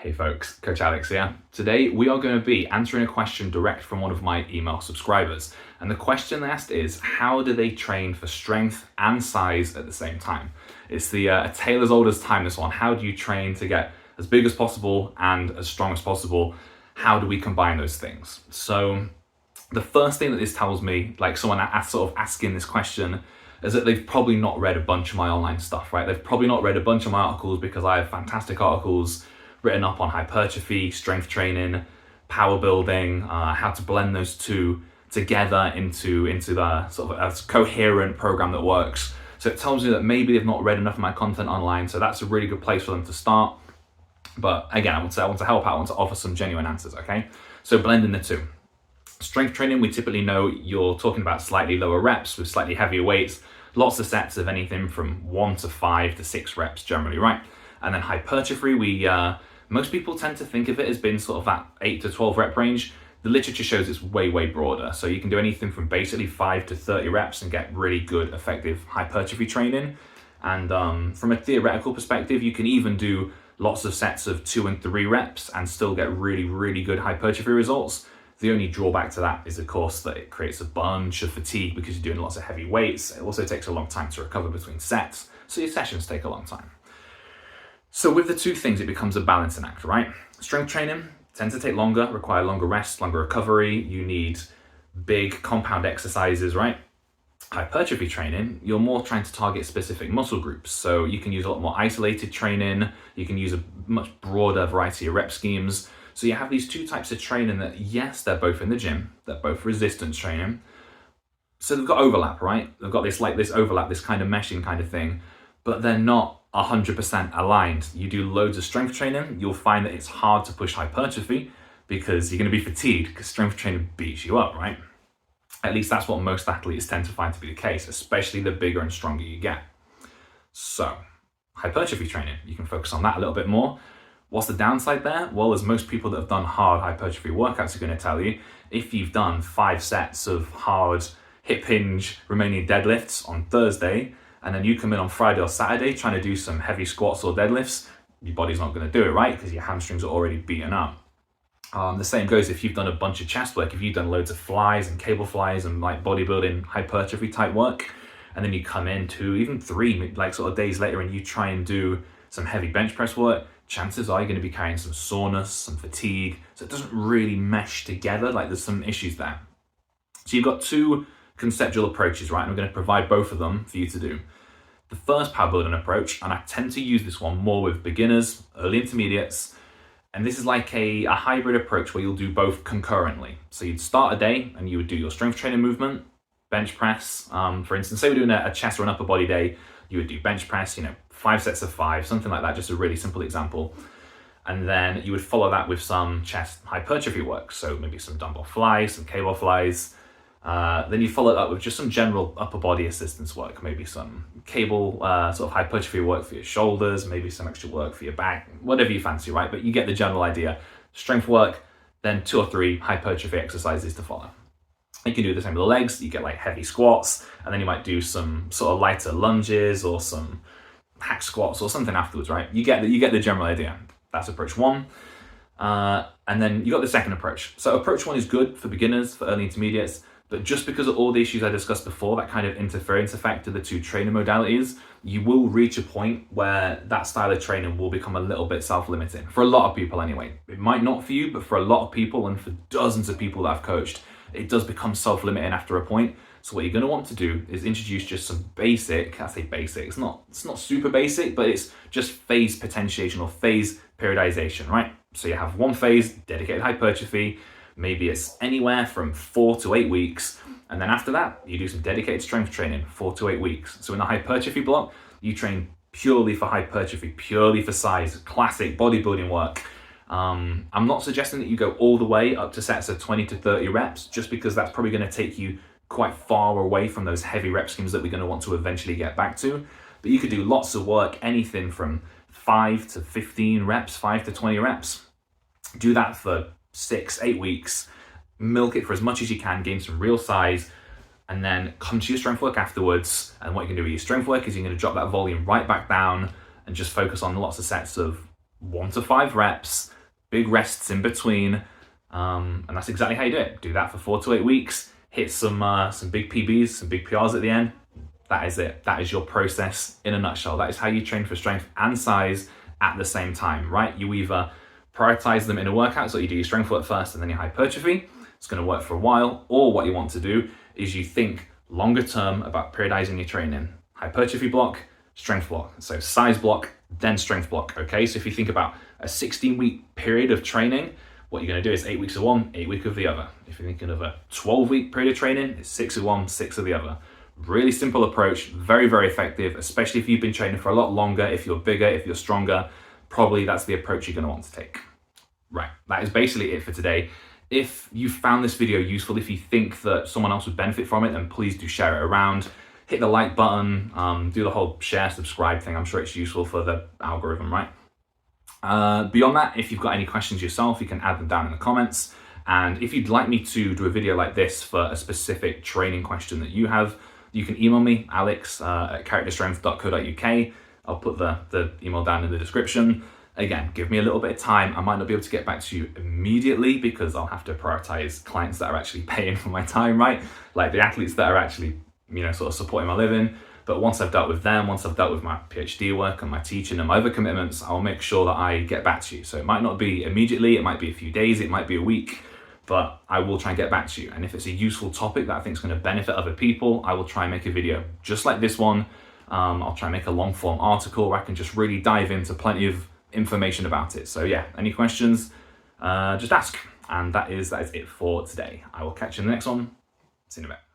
Hey folks, Coach Alex here. Today we are going to be answering a question direct from one of my email subscribers. And the question they asked is, how do they train for strength and size at the same time? It's the a tale as old as time, this one. How do you train to get as big as possible and as strong as possible? How do we combine those things? So the first thing that this tells me, like someone sort of asking this question, is that they've probably not read a bunch of my online stuff, right? They've probably not read a bunch of my articles, because I have fantastic articles written up on hypertrophy, strength training, power building, how to blend those two together into the sort of a coherent program that works. So it tells me that maybe they've not read enough of my content online, so that's a really good place for them to start. But again, I want to help out, I want to offer some genuine answers, okay? So blending the two. Strength training, we typically know you're talking about slightly lower reps with slightly heavier weights, lots of sets of anything from 1 to 5 to 6 reps generally, right? And then hypertrophy, most people tend to think of it as being sort of that 8 to 12 rep range. The literature shows it's way, way broader. So you can do anything from basically 5 to 30 reps and get really good, effective hypertrophy training. And from a theoretical perspective, you can even do lots of sets of 2 and 3 reps and still get really, really good hypertrophy results. The only drawback to that is, of course, that it creates a bunch of fatigue because you're doing lots of heavy weights. It also takes a long time to recover between sets, so your sessions take a long time. So with the two things, it becomes a balancing act, right? Strength training tends to take longer, require longer rest, longer recovery. You need big compound exercises, right? Hypertrophy training, you're more trying to target specific muscle groups. So you can use a lot more isolated training. You can use a much broader variety of rep schemes. So you have these two types of training that, yes, they're both in the gym, they're both resistance training. So they've got overlap, right? They've got this overlap, this kind of meshing kind of thing, but they're not 100% aligned. You do loads of strength training, you'll find that it's hard to push hypertrophy because you're going to be fatigued because strength training beats you up, right? At least that's what most athletes tend to find to be the case, especially the bigger and stronger you get. So hypertrophy training, you can focus on that a little bit more. What's the downside there? Well, as most people that have done hard hypertrophy workouts are going to tell you, if you've done 5 sets of hard hip hinge Romanian deadlifts on Thursday, and then you come in on Friday or Saturday trying to do some heavy squats or deadlifts, your body's not going to do it, right? Because your hamstrings are already beaten up. The same goes if you've done a bunch of chest work, if you've done loads of flies and cable flies and like bodybuilding hypertrophy type work, and then you come in 2, even 3 like sort of days later and you try and do some heavy bench press work, chances are you're going to be carrying some soreness, some fatigue. So it doesn't really mesh together, like there's some issues there. So you've got 2 conceptual approaches, right? And I'm going to provide both of them for you to do. The first power building approach, and I tend to use this one more with beginners, early intermediates, and this is like a hybrid approach where you'll do both concurrently. So you'd start a day and you would do your strength training movement, bench press. For instance, say we're doing a chest or an upper body day, you would do bench press, 5 sets of 5, something like that, just a really simple example. And then you would follow that with some chest hypertrophy work. So maybe some dumbbell flies, some cable flies. Then you follow it up with just some general upper body assistance work, maybe some cable sort of hypertrophy work for your shoulders, maybe some extra work for your back, whatever you fancy, right? But you get the general idea. Strength work, then 2 or 3 hypertrophy exercises to follow. You can do the same with the legs. You get like heavy squats, and then you might do some sort of lighter lunges or some hack squats or something afterwards, right? You get the general idea. That's approach 1. And then you got the second approach. So approach 1 is good for beginners, for early intermediates. But just because of all the issues I discussed before, that kind of interference effect to the 2 training modalities, you will reach a point where that style of training will become a little bit self-limiting. For a lot of people anyway. It might not for you, but for a lot of people and for dozens of people that I've coached, it does become self-limiting after a point. So what you're going to want to do is introduce just some basic, I say basic, it's not super basic, but it's just phase potentiation or phase periodization, right? So you have 1 phase, dedicated hypertrophy. Maybe it's anywhere from 4 to 8 weeks. And then after that, you do some dedicated strength training, 4 to 8 weeks. So in the hypertrophy block, you train purely for hypertrophy, purely for size, classic bodybuilding work. I'm not suggesting that you go all the way up to sets of 20 to 30 reps, just because that's probably going to take you quite far away from those heavy rep schemes that we're going to want to eventually get back to. But you could do lots of work, anything from 5 to 15 reps, 5 to 20 reps. Do that for 6, 8 weeks, milk it for as much as you can, gain some real size, and then come to your strength work afterwards. And what you can do with your strength work is you're going to drop that volume right back down and just focus on lots of sets of 1 to 5 reps, big rests in between, and that's exactly how you do it. Do that for 4 to 8 weeks, hit some big PBs, some big PRs at the end. That is it. That is your process in a nutshell. That is how you train for strength and size at the same time, right? You either prioritize them in a workout, so you do your strength work first and then your hypertrophy. It's going to work for a while. Or what you want to do is you think longer term about periodizing your training. Hypertrophy block, strength block. So size block, then strength block, okay? So if you think about a 16-week period of training, what you're going to do is 8 weeks of one, 8 weeks of the other. If you're thinking of a 12-week period of training, it's 6 of one, 6 of the other. Really simple approach, very, very effective, especially if you've been training for a lot longer, if you're bigger, if you're stronger, probably that's the approach you're going to want to take. Right, that is basically it for today. If you found this video useful, if you think that someone else would benefit from it, then please do share it around. Hit the like button, do the whole share, subscribe thing. I'm sure it's useful for the algorithm, right? Beyond that, if you've got any questions yourself, you can add them down in the comments. And if you'd like me to do a video like this for a specific training question that you have, you can email me, alex@characterstrength.co.uk. I'll put the email down in the description. Again, give me a little bit of time. I might not be able to get back to you immediately because I'll have to prioritize clients that are actually paying for my time, right? Like the athletes that are actually, sort of supporting my living. But once I've dealt with them, once I've dealt with my PhD work and my teaching and my other commitments, I'll make sure that I get back to you. So it might not be immediately, it might be a few days, it might be a week, but I will try and get back to you. And if it's a useful topic that I think is going to benefit other people, I will try and make a video just like this one. I'll try and make a long form article where I can just really dive into plenty of information about it. So yeah, any questions, just ask. And that is it for today. I will catch you in the next one. See you in a bit.